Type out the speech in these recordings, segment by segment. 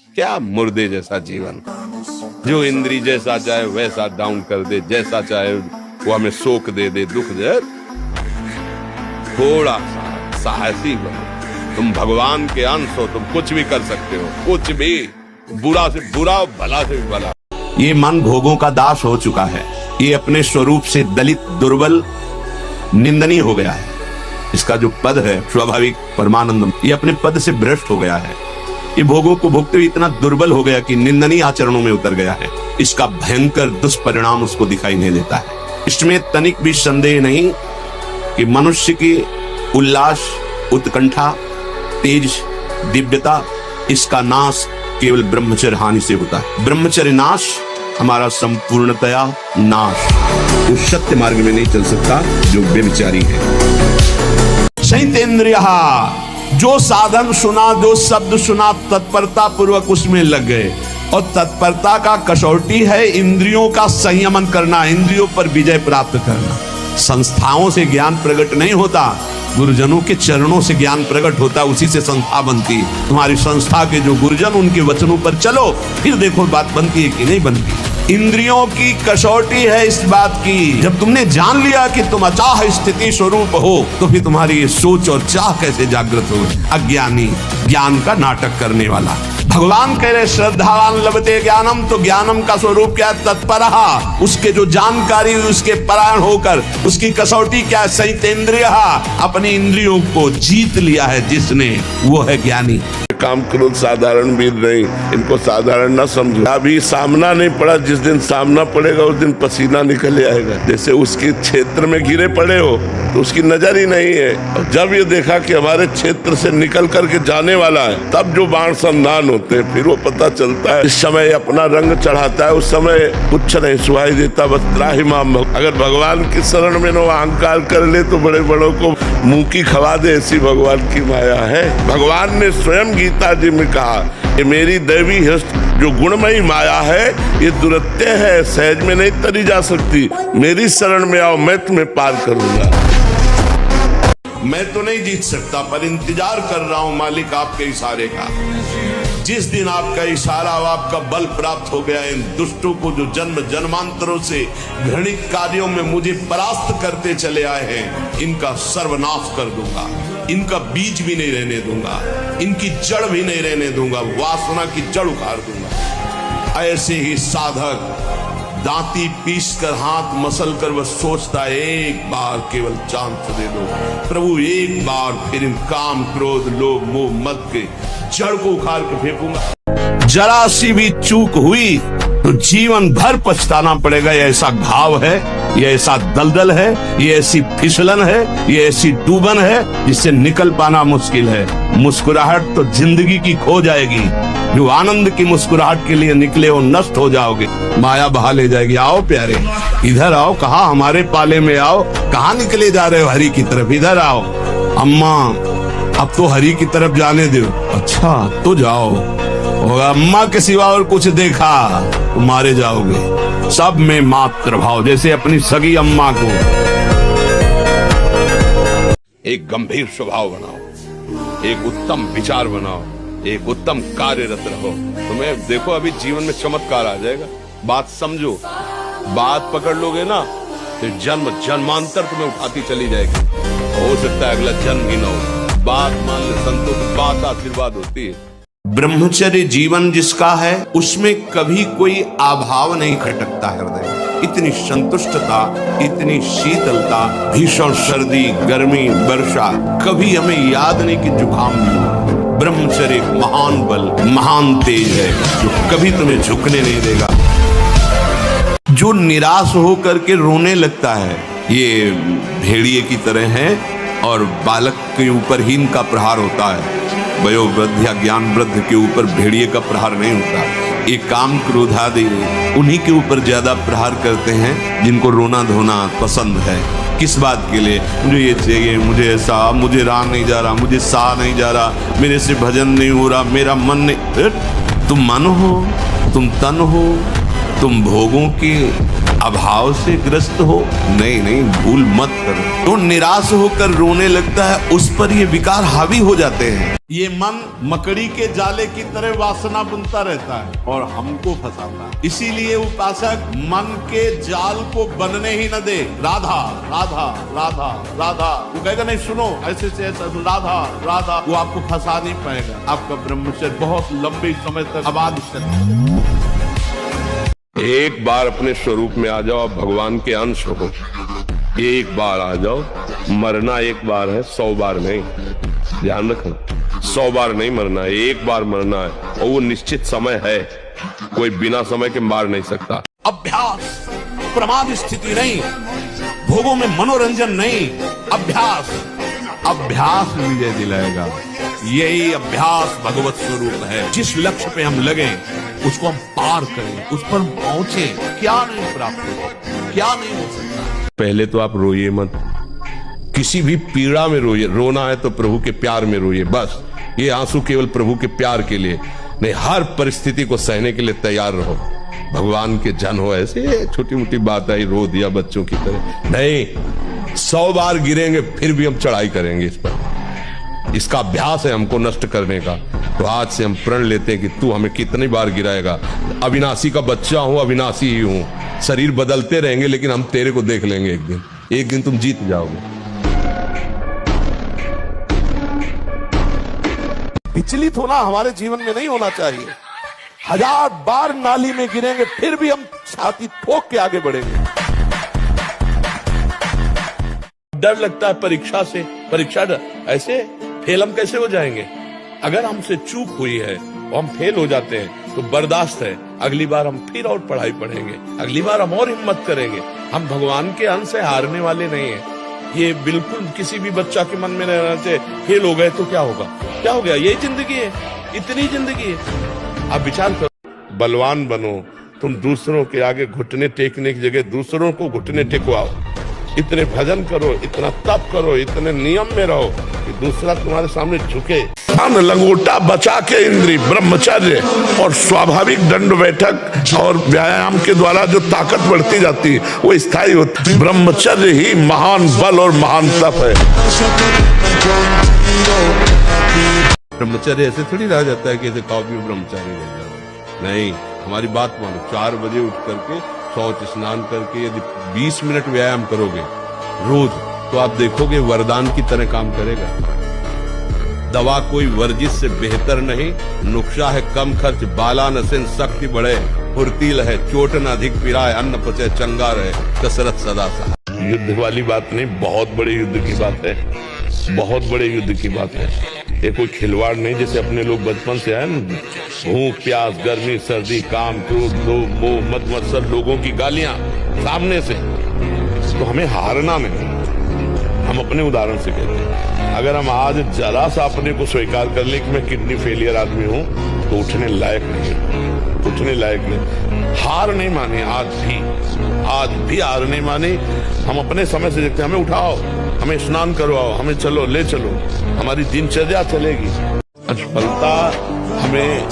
क्या मुर्दे जैसा जीवन, जो इंद्री जैसा चाहे वैसा डाउन कर दे, जैसा चाहे वो हमें शोक दे दे, दुख दे। थोड़ा सा साहसी बनो, तुम भगवान के अंश हो, तुम कुछ भी कर सकते हो, कुछ भी, बुरा से बुरा, भला से भी भला। ये मन भोगों का दास हो चुका है, ये अपने स्वरूप से दलित, दुर्बल, निंदनीय हो गया है। इसका जो पद है स्वाभाविक परमानंद, ये अपने पद से भ्रष्ट हो गया है। ये भोगों को भोगते हुए इतना दुर्बल हो गया कि निंदनीय आचरणों में उतर गया है। इसका भयंकर दुष्परिणाम उसको दिखाई नहीं देता है। इसमें तनिक भी संदेह नहीं कि मनुष्य की उल्लास, उत्कंठा, तेज, दिव्यता, इसका नाश केवल ब्रह्मचर्य हानि से होता है। ब्रह्मचर्य नाश हमारा संपूर्णतया नाश। उस सत्य मार्ग में नहीं चल सकता जो व्यभिचारी है। संयतेन्द्रिय, जो साधन सुना, जो शब्द सुना, तत्परता पूर्वक उसमें लग गए। और तत्परता का कसौटी है इंद्रियों का संयमन करना, इंद्रियों पर विजय प्राप्त करना। संस्थाओं से ज्ञान प्रकट नहीं होता, गुरुजनों के चरणों से ज्ञान प्रकट होता, उसी से संस्था बनती। तुम्हारी संस्था के जो गुरुजन, उनके वचनों पर चलो, फिर देखो बात बनती है कि नहीं बनती। इंद्रियों की कसौटी है इस बात की, जब तुमने जान लिया कि तुम अचाह स्थिति स्वरूप हो, तो फिर तुम्हारी ये सोच और चाह कैसे जागृत हो। अज्ञानी ज्ञान का नाटक करने वाला। भगवान कह रहे श्रद्धावान लभते ज्ञानम, तो ज्ञानम का स्वरूप क्या है? तत्परहा, उसके जो जानकारी, उसके परायण होकर, उसकी कसौटी क्या है? संयतेन्द्रिय, अपनी इंद्रियों को जीत लिया है जिसने, वो है ज्ञानी। काम क्रोध साधारण वीर नहीं, इनको साधारण ना समझो। अभी सामना नहीं पड़ा, जिस दिन सामना पड़ेगा उस दिन पसीना निकल आएगा। जैसे उसके क्षेत्र में गिरे पड़े हो तो उसकी नजर ही नहीं है, और जब ये देखा कि हमारे क्षेत्र से निकल करके जाने वाला है, तब जो बाण संधान होते हैं, फिर वो पता चलता है। इस समय अपना रंग चढ़ाता है, उस समय कुछ नहीं सुहाई देता, बस त्राहिमाम। अगर भगवान की शरण में नो अहंकार कर ले तो बड़े बड़ों को मुंह की खवा दे, ऐसी भगवान की माया है। भगवान ने स्वयं गीता जी में कहा, ये मेरी दैवी हस्त जो गुणमयी माया है, ये दुरत्य है, सहज में नहीं तरी जा सकती। मेरी शरण में आओ, मैं तुम्हें पार करूंगा। मैं तो नहीं जीत सकता, पर इंतजार कर रहा हूं मालिक आपके इशारे का। जिस दिन आपका इशारा और आपका बल प्राप्त हो गया, इन दुष्टों को जो जन्म जन्मांतरों से घृणित कार्यों में मुझे परास्त करते चले आए हैं, इनका सर्वनाश कर दूंगा। इनका बीज भी नहीं रहने दूंगा, इनकी जड़ भी नहीं रहने दूंगा, वासना की जड़ उखाड़ दूंगा। ऐसे ही साधक दांती पीस कर, हाथ मसल कर वह सोचता है, एक बार केवल चांस दे दो प्रभु, एक बार, फिर इन काम, क्रोध, लोभ, मोह, मद के जड़ को उखाड़ के फेंकूंगा। जरा सी भी चूक हुई तो जीवन भर पछताना पड़ेगा। ये ऐसा घाव है, ये ऐसा दलदल है, ये ऐसी फिसलन है, ये ऐसी डूबन है जिससे निकल पाना मुश्किल है। मुस्कुराहट तो जिंदगी की खो जाएगी। जो आनंद की मुस्कुराहट के लिए निकले हो, नष्ट हो जाओगे, माया बहा ले जाएगी। आओ प्यारे, इधर आओ, कहाँ हमारे पाले में आओ, कहाँ निकले जा रहे हो हरि की तरफ, इधर आओ। अम्मा अब तो हरि की तरफ जाने दो। अच्छा तो जाओ, और अम्मा के सिवा और कुछ देखा तो मारे जाओगे। सब में मात्र भाव, जैसे अपनी सगी अम्मा को। एक गंभीर स्वभाव बनाओ, एक उत्तम विचार बनाओ, एक उत्तम कार्यरत रहो। तुम्हें देखो अभी जीवन में चमत्कार आ जाएगा। बात समझो, बात पकड़ लोगे ना, तो जन्म जन्मांतर तुम्हें उठाती चली जाएगी। हो सकता है अगला जन्म ही ना हो। बात मान ले संतों की बात आशीर्वाद होती है। ब्रह्मचर्य जीवन जिसका है, उसमें कभी कोई अभाव नहीं खटकता हृदय में। इतनी संतुष्टता, इतनी शीतलता, भीषण सर्दी, गर्मी, वर्षा, कभी हमें याद नहीं कि जुकाम भी हो। ब्रह्मचर्य एक महान बल, महान तेज है जो कभी तुम्हें झुकने नहीं देगा। जो निराश हो करके रोने लगता है, ये भेड़िए की तरह है, और बालक के ऊपर ही इनका प्रहार होता है। वयोवृद्ध या ज्ञान वृद्ध के ऊपर भेड़िए का प्रहार नहीं होता। ये काम क्रोधादि उन्हीं के ऊपर ज्यादा प्रहार करते हैं जिनको रोना धोना पसंद है। किस बात के लिए? मुझे ये चाहिए, मुझे ऐसा, मुझे राह नहीं जा रहा, मुझे सा नहीं जा रहा, मेरे से भजन नहीं हो रहा, मेरा मन नहीं। तुम मन हो, तुम तन हो, तुम भोगों के अभाव से ग्रस्त हो, नहीं नहीं, भूल मत करो। तो निराश होकर रोने लगता है, उस पर ये विकार हावी हो जाते हैं। ये मन मकड़ी के जाले की तरह वासना बुनता रहता है और हमको फंसाता है। इसीलिए उपासक मन के जाल को बनने ही न दे। राधा राधा राधा राधा, वो कहेगा नहीं सुनो ऐसे से ऐसा, राधा राधा, वो आपको फंसा नहीं पाएगा। आपका ब्रह्मचर्य बहुत लंबे समय तक आबाद चलेगा। एक बार अपने स्वरूप में आ जाओ, आप भगवान के अंश हो। एक बार आ जाओ, मरना एक बार है, 100 बार नहीं। ध्यान रखना, 100 बार नहीं मरना है, एक बार मरना है, और वो निश्चित समय है, कोई बिना समय के मार नहीं सकता। अभ्यास, प्रमाद स्थिति नहीं, भोगों में मनोरंजन नहीं, अभ्यास। अभ्यास विजय दिलाएगा। यही अभ्यास भगवत स्वरूप है। जिस लक्ष्य पे हम लगे उसको हम पार करें, उस पर पहुंचे। क्या नहीं प्राप्त हो, क्या नहीं हो सकता। पहले तो आप रोइए मत, किसी भी पीड़ा में रोइए। रोना है तो प्रभु के प्यार में रोइए, बस। ये आंसू केवल प्रभु के प्यार के लिए नहीं, हर परिस्थिति को सहने के लिए तैयार रहो। भगवान के जन हो, ऐसे छोटी मोटी बात आई रो दिया बच्चों की तरह नहीं। 100 बार गिरेंगे फिर भी हम चढ़ाई करेंगे इस पर। इसका अभ्यास है हमको नष्ट करने का। तो आज से हम प्रण लेते हैं कि तू हमें कितनी बार गिराएगा। अविनाशी का बच्चा हूं, अविनाशी ही हूं। शरीर बदलते रहेंगे लेकिन हम तेरे को देख लेंगे एक दिन तुम जीत जाओगे। विचलित होना हमारे जीवन में नहीं होना चाहिए। 1000 बार नाली में गिरेंगे फिर भी हम छाती ठोक के आगे बढ़ेंगे। डर लगता है परीक्षा से, परीक्षा डर, ऐसे फेल हम कैसे हो जाएंगे? अगर हमसे चूक हुई है और हम फेल हो जाते हैं तो बर्दाश्त है, अगली बार हम फिर और पढ़ाई पढ़ेंगे, अगली बार हम और हिम्मत करेंगे। हम भगवान के अंश से हारने वाले नहीं है। ये बिल्कुल किसी भी बच्चा के मन में रहना चाहिए। फेल हो गए तो क्या होगा, क्या हो गया, यही जिंदगी है, इतनी जिंदगी है। आप विचार करो, बलवान बनो। तुम दूसरों के आगे घुटने टेकने की जगह दूसरों को घुटने टेकवाओ। इतने भजन करो, इतना तप करो, इतने नियम में रहो कि दूसरा तुम्हारे सामने झुके। अन्न लंगोटा बचा के इंद्री, ब्रह्मचर्य और स्वाभाविक दंड बैठक और व्यायाम के द्वारा जो ताकत बढ़ती जाती है वो स्थायी होती है। ब्रह्मचर्य ही महान बल और महान तप है। ब्रह्मचर्य ऐसे थोड़ी रह जाता है कि ऐसे खाओ पियो ब्रह्मचारी रह जाओ, नहीं। हमारी बात मानो, 4 बजे उठ करके शौच स्नान करके यदि 20 मिनट व्यायाम करोगे रोज तो आप देखोगे वरदान की तरह काम करेगा। दवा कोई वर्जिश से बेहतर नहीं, नुक्शा है कम खर्च, बाला नसेन शक्ति बढ़े, फुर्तील है चोट न अधिक पिराए, अन्न पचे चंगा रहे, कसरत सदा सहा। युद्ध वाली बात नहीं, बहुत बड़े युद्ध की बात है, बहुत बड़े युद्ध की बात है। ये कोई खिलवाड़ नहीं जैसे अपने लोग बचपन से आए ना, भूख प्यास गर्मी सर्दी काम क्रोध लोभ मोह मद मत्सर, लोगों की गालियां सामने से, तो हमें हारना नहीं। हम अपने उदाहरण से कहते हैं, अगर हम आज जरा सा अपने को स्वीकार कर ले कि मैं किडनी फेलियर आदमी हूं तो उठने लायक नहीं, उठने लायक नहीं। हार नहीं माने, आज भी हार नहीं मानी। हम अपने समय से देखते हैं, हमें उठाओ, हमें स्नान करवाओ, हमें चलो ले चलो, हमारी दिनचर्या चलेगी। असफलता हमें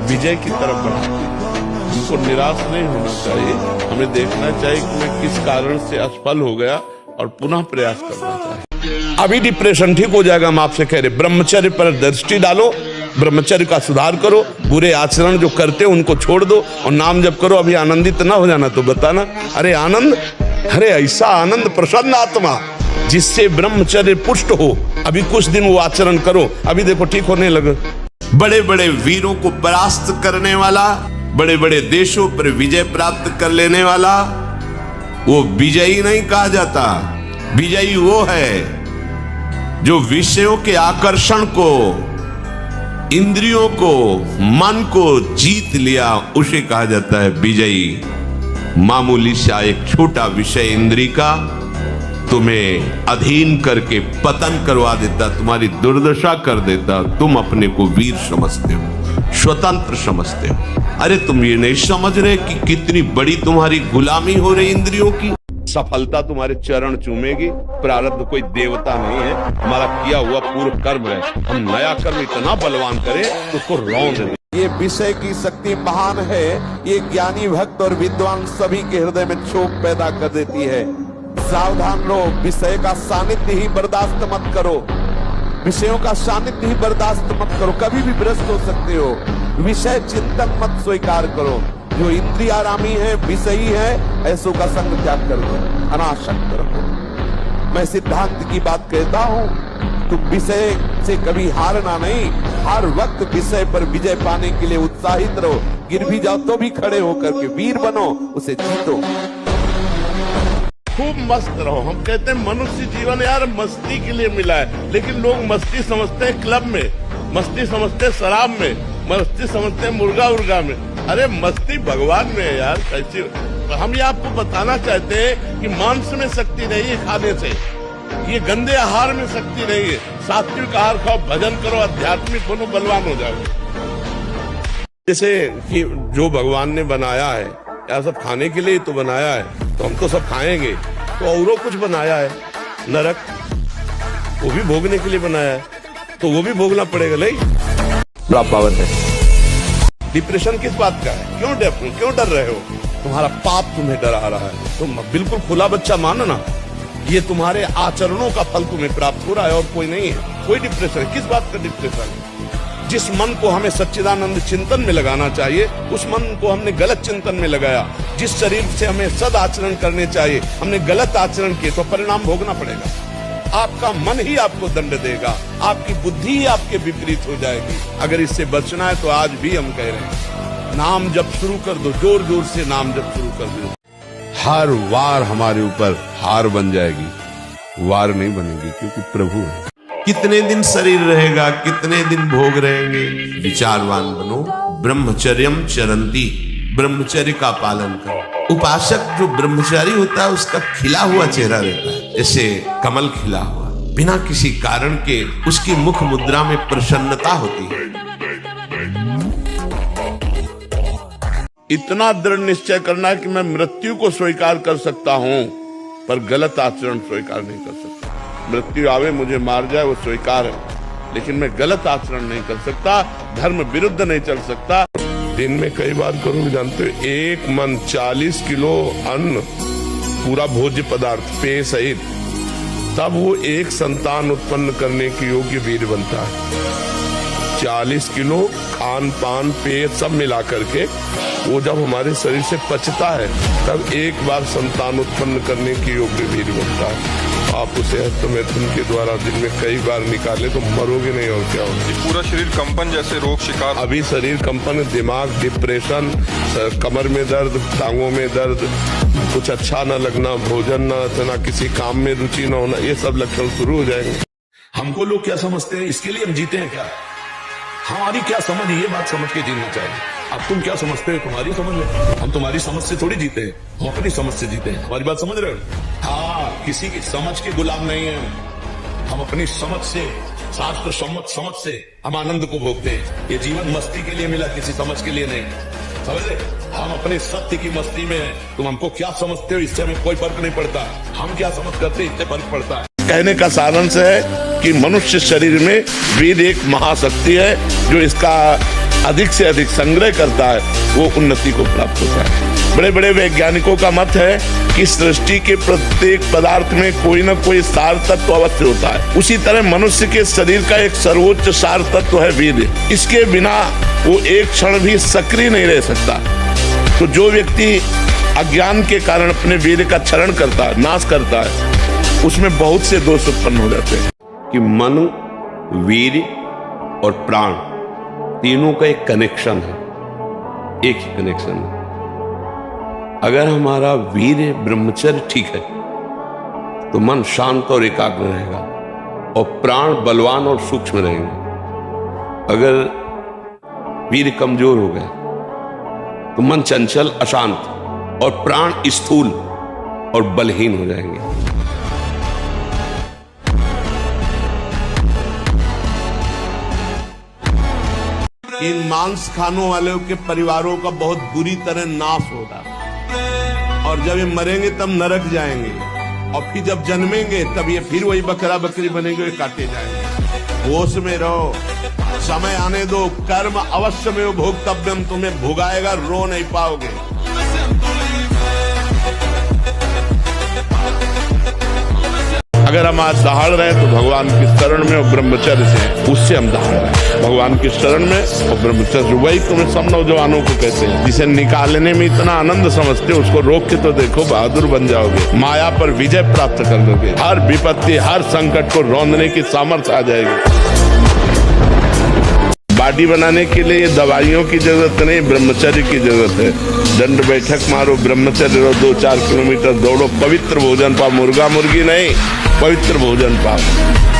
विजय की तरफ बढ़ाती है। हमको निराश नहीं होना चाहिए, हमें देखना चाहिए कि मैं किस कारण से असफल हो गया और पुनः प्रयास करना चाहिए। अभी डिप्रेशन ठीक हो जाएगा, हम आपसे कह रहे। ब्रह्मचर्य पर दृष्टि डालो, ब्रह्मचर्य का सुधार करो, बुरे आचरण जो करते हो उनको छोड़ दो और नाम जप करो। अभी आनंदित ना हो जाना तो बताना, अरे आनंद, अरे ऐसा आनंद, प्रसन्न आत्मा जिससे ब्रह्मचर्य पुष्ट हो। अभी कुछ दिन वो आचरण करो, अभी देखो ठीक होने लगे। बड़े बड़े वीरों को परास्त करने वाला, बड़े बड़े देशों पर विजय प्राप्त कर लेने वाला, वो विजयी नहीं कहा जाता। विजयी वो है जो विषयों के आकर्षण को, इंद्रियों को, मन को जीत लिया, उसे कहा जाता है विजयी। मामूली सा एक छोटा विषय इंद्री का तुम्हें अधीन करके पतन करवा देता, तुम्हारी दुर्दशा कर देता। तुम अपने को वीर समझते हो, स्वतंत्र समझते हो। अरे तुम ये नहीं समझ रहे कि कितनी बड़ी तुम्हारी गुलामी हो रही इंद्रियों की। सफलता तुम्हारे चरण चूमेगी। प्रारब्ध कोई देवता नहीं है, हमारा किया हुआ पूर्व कर्म है। हम नया कर्म इतना बलवान करें तो उसको रौंद दें। ये विषय की शक्ति महान है। ये ज्ञानी भक्त और विद्वान सभी के हृदय में क्षोभ पैदा कर देती है। सावधान रहो, विषय का सानिध्य ही बर्दाश्त मत करो, विषयों का सानिध्य ही बर्दाश्त मत करो, कभी भी भ्रष्ट हो सकते हो। विषय चिंतन मत स्वीकार करो। जो इंद्रियारामी है, विषयी है, ऐसों का संग त्याग कर दो, अनासक्त रहो। मैं सिद्धांत की बात कहता हूँ, तुम विषय से कभी हारना नहीं, हर वक्त विषय पर विजय पाने के लिए उत्साहित रहो। गिर भी जाओ तो भी खड़े होकर के वीर बनो, उसे जीतो। खूब मस्त रहो। हम कहते हैं मनुष्य जीवन यार मस्ती के लिए मिला है, लेकिन लोग मस्ती समझते हैं क्लब में, मस्ती समझते हैं शराब में, मस्ती समझते हैं मुर्गा उर्गा में। अरे मस्ती भगवान में है यार। कैसी हम ये आपको बताना चाहते हैं कि मांस में शक्ति नहीं है खाने से, ये गंदे आहार में शक्ति नहीं है। सात्विक आहार खाओ, भजन करो, आध्यात्मिक बनो, बलवान हो जाओ। जैसे कि जो भगवान ने बनाया है या सब खाने के लिए तो बनाया है, तो हम तो सब खाएंगे, तो औरों कुछ बनाया है नरक, वो भी भोगने के लिए बनाया है, तो वो भी भोगना पड़ेगा। नहीं पावर है। डिप्रेशन किस बात का है? क्यों डर रहे हो? तुम्हारा पाप तुम्हें डरा रहा है। तुम बिल्कुल खुला बच्चा मानो ना, ये तुम्हारे आचरणों का फल तुम्हें प्राप्त हो रहा है और कोई नहीं है। कोई डिप्रेशन, किस बात का डिप्रेशन है? जिस मन को हमें सच्चिदानंद चिंतन में लगाना चाहिए, उस मन को हमने गलत चिंतन में लगाया। जिस शरीर से हमें सद आचरण करने चाहिए, हमने गलत आचरण किए, तो परिणाम भोगना पड़ेगा। आपका मन ही आपको दंड देगा, आपकी बुद्धि ही आपके विपरीत हो जाएगी। अगर इससे बचना है तो आज भी हम कह रहे हैं, नाम जप शुरू कर दो, जोर जोर से नाम जप शुरू कर दो। हर वार हमारे ऊपर हार बन जाएगी, वार नहीं बनेगी, क्योंकि प्रभु है। कितने दिन शरीर रहेगा, कितने दिन भोग रहेंगे। विचारवान बनो, ब्रह्मचर्यम चरंती, ब्रह्मचर्य का पालन करो। उपासक जो ब्रह्मचारी होता है, उसका खिला हुआ चेहरा रहता है, जैसे कमल खिला हुआ, बिना किसी कारण के उसकी मुख मुद्रा में प्रसन्नता होती है। इतना दृढ़ निश्चय करना है कि मैं मृत्यु को स्वीकार कर सकता हूं, पर गलत आचरण स्वीकार नहीं कर सकता। मृत्यु आवे मुझे मार जाए वो स्वीकार है, लेकिन मैं गलत आचरण नहीं कर सकता, धर्म विरुद्ध नहीं चल सकता। दिन में कई बार करूंगा, जानते हो, एक मन 40 किलो अन्न, पूरा भोज्य पदार्थ पेय सहित, तब वो एक संतान उत्पन्न करने के योग्य वीर बनता है। 40 किलो खान पान पेय सब मिला करके वो जब हमारे शरीर से पचता है, तब एक बार संतान उत्पन्न करने के योग्य वीर बनता है। आप उसे हस्तमैथुन के द्वारा दिन में कई बार निकाले तो मरोगे नहीं, और क्या होगा। पूरा शरीर कंपन जैसे रोग शिकार। अभी शरीर कंपन, दिमाग डिप्रेशन, कमर में दर्द, टांगों में दर्द, कुछ अच्छा न लगना, भोजन न करना, किसी काम में रुचि न होना, ये सब लक्षण शुरू हो जाएंगे। हमको लोग क्या समझते हैं, इसके लिए हम जीते हैं क्या? हमारी क्या समझ, ये बात समझ के जीना चाहिए। अब तुम क्या समझते हो, तुम्हारी समझ है। हम तुम्हारी समझ से थोड़ी जीते हैं, हम अपनी समझ से जीते हैं। हमारी बात समझ रहे हो? हाँ, किसी की समझ के गुलाम नहीं है हम अपनी समझ से, शास्त्र सम्मत समझ से हम आनंद को भोगते हैं। ये जीवन मस्ती के लिए मिला, किसी समझ के लिए नहीं। समझे? हम अपने सत्य की मस्ती में हैं। तुम हमको क्या समझते हो, इससे हमें कोई फर्क नहीं पड़ता। हम क्या समझ करते, इससे फर्क पड़ता है। कहने का सारांश है कि मनुष्य शरीर में वीर एक महाशक्ति है, जो इसका अधिक से अधिक संग्रह करता है, वो उन्नति को प्राप्त होता है। बड़े बड़े वैज्ञानिकों का मत है कि सृष्टि के प्रत्येक पदार्थ में कोई न कोई सार तत्व अवश्य होता है। उसी तरह मनुष्य के शरीर का एक सर्वोच्च सार तत्व है वीर। इसके बिना वो एक क्षण भी सक्रिय नहीं रह सकता। तो जो व्यक्ति अज्ञान के कारण अपने वीर का क्षरण करता है, नाश करता है, उसमें बहुत से दोष उत्पन्न हो जाते हैं। कि मन, वीर और प्राण तीनों का एक कनेक्शन है, एक ही कनेक्शन है। अगर हमारा वीर ब्रह्मचर्य ठीक है तो मन शांत और एकाग्र रहेगा, और प्राण बलवान और सूक्ष्म रहेंगे। अगर वीर कमजोर हो गए तो मन चंचल अशांत और प्राण स्थूल और बलहीन हो जाएंगे। इन मांस खानों वालों के परिवारों का बहुत बुरी तरह नाश होगा, और जब ये मरेंगे तब नरक जाएंगे, और फिर जब जन्मेंगे तब ये फिर वही बकरा बकरी बनेंगे, काटे जाएंगे। होश में रहो। समय आने दो, कर्म अवश्य में भोक्तव्यम, तुम्हें भुगाएगा, रो नहीं पाओगे। अगर हम आज दहाड़ रहे हैं तो भगवान की शरण में और ब्रह्मचर्य से, उससे हम दहाड़ रहे हैं, भगवान की शरण में और ब्रह्मचर्य। वही तुम्हें सब नौजवानों को कहते हैं, जिसे निकालने में इतना आनंद समझते हो, उसको रोक के तो देखो, बहादुर बन जाओगे, माया पर विजय प्राप्त कर लोगे, हर विपत्ति हर संकट को रौंदने की सामर्थ्य आ जाएगी। बॉडी बनाने के लिए दवाइयों की जरूरत नहीं, ब्रह्मचर्य की जरूरत है। दंड बैठक मारो, ब्रह्मचर्य रहो, 2-4 किलोमीटर दौड़ो, पवित्र भोजन पाओ, मुर्गा मुर्गी नहीं, पवित्र भोजन पाओ।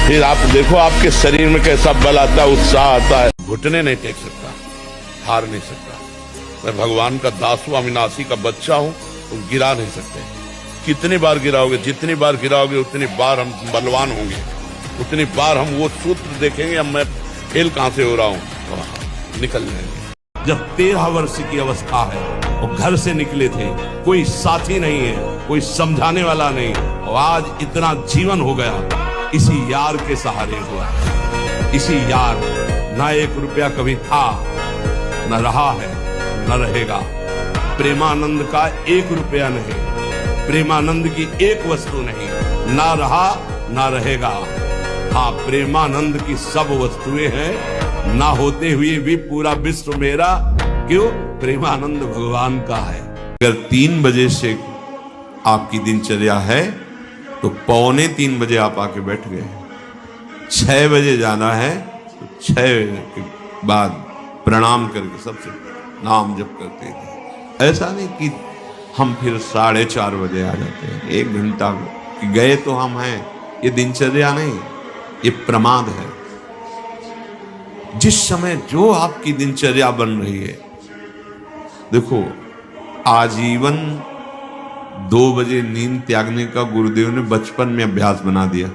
फिर आप देखो आपके शरीर में कैसा बल आता है, उत्साह आता है। घुटने नहीं टेक सकता, हार नहीं सकता। मैं भगवान का दास हूं, अविनाशी का बच्चा हूं, तुम गिरा नहीं सकते। कितनी बार गिराओगे, जितनी बार गिराओगे उतनी बार हम बलवान होंगे, उतनी बार हम वो सूत्र देखेंगे, अब मैं फेल कहां से हो रहा हूं, निकल जाएंगे। जब 13 वर्ष की अवस्था है और घर से निकले थे, कोई साथी नहीं है, कोई समझाने वाला नहीं, और आज इतना जीवन हो गया, इसी यार के सहारे हुआ। इसी यार, ना 1 रुपया कभी था, न रहा है, न रहेगा। प्रेमानंद का 1 रुपया नहीं, प्रेमानंद की 1 वस्तु नहीं, ना रहा ना रहेगा। हाँ, प्रेमानंद की सब वस्तुएं हैं, ना होते हुए भी पूरा विश्व मेरा, क्यों? प्रेमानंद भगवान का है। अगर 3 बजे से आपकी दिनचर्या है तो 2:45 बजे आप आके बैठ गए। 6 बजे जाना है तो 6 के बाद प्रणाम करके सबसे नाम जप करते थे। ऐसा नहीं कि हम फिर 4:30 बजे आ जाते हैं, 1 घंटा गए तो हम हैं। ये दिनचर्या नहीं, ये प्रमाद है। जिस समय जो आपकी दिनचर्या बन रही है, देखो आजीवन 2 बजे नींद त्यागने का गुरुदेव ने बचपन में अभ्यास बना दिया।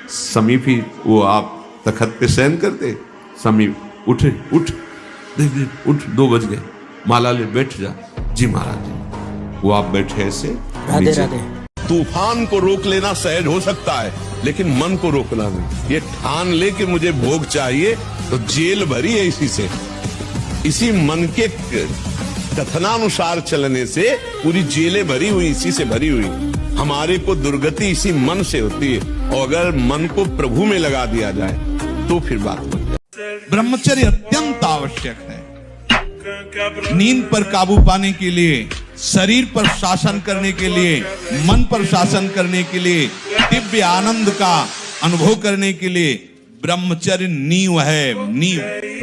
समीप ही वो आप तखत पे शयन करते, समीप उठ देख उठ, 2 बज गए, माला ले बैठ जा। जी महाराज जी। वो आप बैठे ऐसे, राधे राधे। तूफान को रोक लेना सहज हो सकता है, लेकिन मन को रोकना नहीं। ये ठान ले कि मुझे भोग चाहिए, तो जेल भरी है इसी से। इसी मन के कथनानुसार चलने से पूरी जेलें भरी हुई, इसी से भरी हुई। हमारे को दुर्गति इसी मन से होती है, और अगर मन को प्रभु में लगा दिया जाए तो फिर बात बन जाए। ब्रह्मचर्य अत्यंत आवश्यक है। नींद पर काबू पाने के लिए, शरीर पर शासन करने के लिए, मन पर शासन करने के लिए, दिव्य आनंद का अनुभव करने के लिए ब्रह्मचर्य नींव है, नींव।